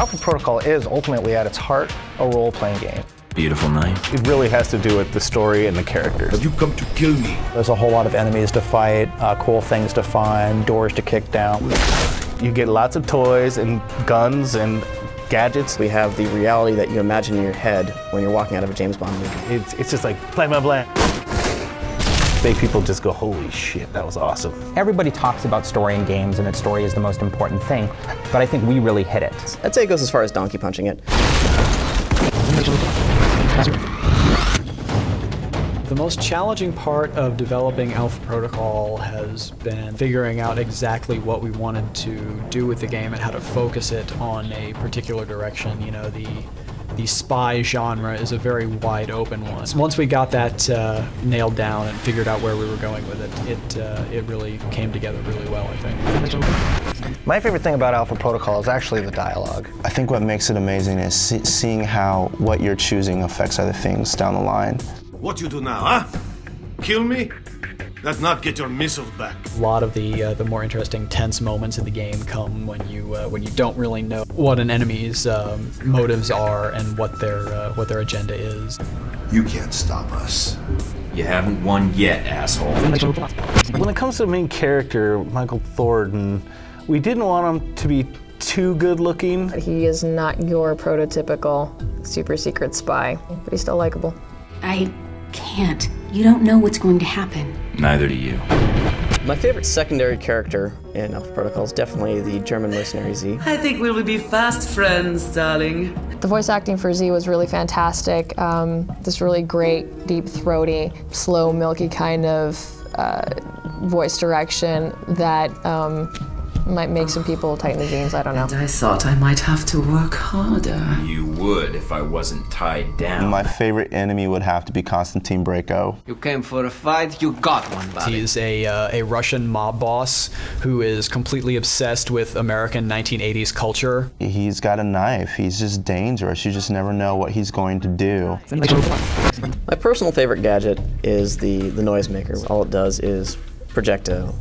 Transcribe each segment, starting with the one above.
Alpha Protocol is ultimately at its heart a role-playing game. Beautiful night. It really has to do with the story and the characters. You come to kill me. There's a whole lot of enemies to fight, cool things to find, doors to kick down. You get lots of toys and guns and gadgets. We have the reality that you imagine in your head when you're walking out of a James Bond movie. It's just like blah, blah, blah. Make people just go, holy shit, that was awesome. Everybody talks about story in games and that story is the most important thing, but I think we really hit it. I'd say it goes as far as donkey punching it. The most challenging part of developing Alpha Protocol has been figuring out exactly what we wanted to do with the game and how to focus it on a particular direction. You know, the spy genre is a very wide open one. Once we got that nailed down and figured out where we were going with it, it really came together really well, I think. My favorite thing about Alpha Protocol is actually the dialogue. I think what makes it amazing is seeing how what you're choosing affects other things down the line. What you do now, huh? Kill me? Let's not get your missiles back. A lot of the more interesting, tense moments in the game come when you don't really know what an enemy's motives are and what their agenda is. You can't stop us. You haven't won yet, asshole. When it comes to the main character, Michael Thornton, we didn't want him to be too good looking. He is not your prototypical super secret spy, but he's still likable. I can't. You don't know what's going to happen. Neither do you. My favorite secondary character in Alpha Protocol is definitely the German mercenary Z. I think we will be fast friends, darling. The voice acting for Z was really fantastic. This really great, deep, throaty, slow, milky kind of voice direction that might make some people tighten the jeans, I don't know. And I thought I might have to work harder. You would if I wasn't tied down. My favorite enemy would have to be Konstantin Brayko. You came for a fight, you got one, buddy. He's a Russian mob boss who is completely obsessed with American 1980s culture. He's got a knife. He's just dangerous. You just never know what he's going to do. My personal favorite gadget is the noisemaker. All it does is project a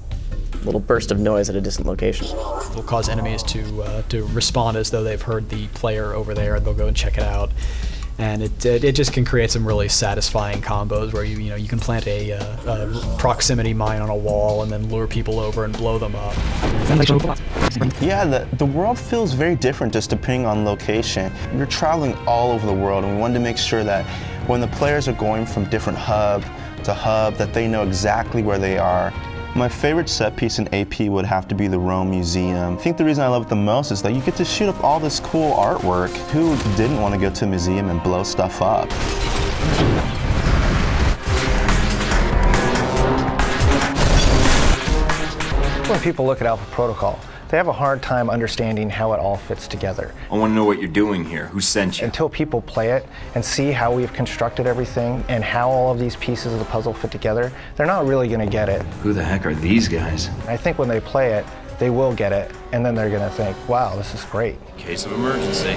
little burst of noise at a distant location. It'll cause enemies to respond as though they've heard the player over there, and they'll go and check it out. And it just can create some really satisfying combos where you can plant a proximity mine on a wall and then lure people over and blow them up. Yeah, the world feels very different just depending on location. You're traveling all over the world, and we wanted to make sure that when the players are going from different hub to hub, that they know exactly where they are. My favorite set piece in AP would have to be the Rome Museum. I think the reason I love it the most is that you get to shoot up all this cool artwork. Who didn't want to go to a museum and blow stuff up? When people look at Alpha Protocol, they have a hard time understanding how it all fits together. I want to know what you're doing here. Who sent you? Until people play it and see how we've constructed everything and how all of these pieces of the puzzle fit together, they're not really going to get it. Who the heck are these guys? I think when they play it, they will get it, and then they're going to think, wow, this is great. Case of emergency.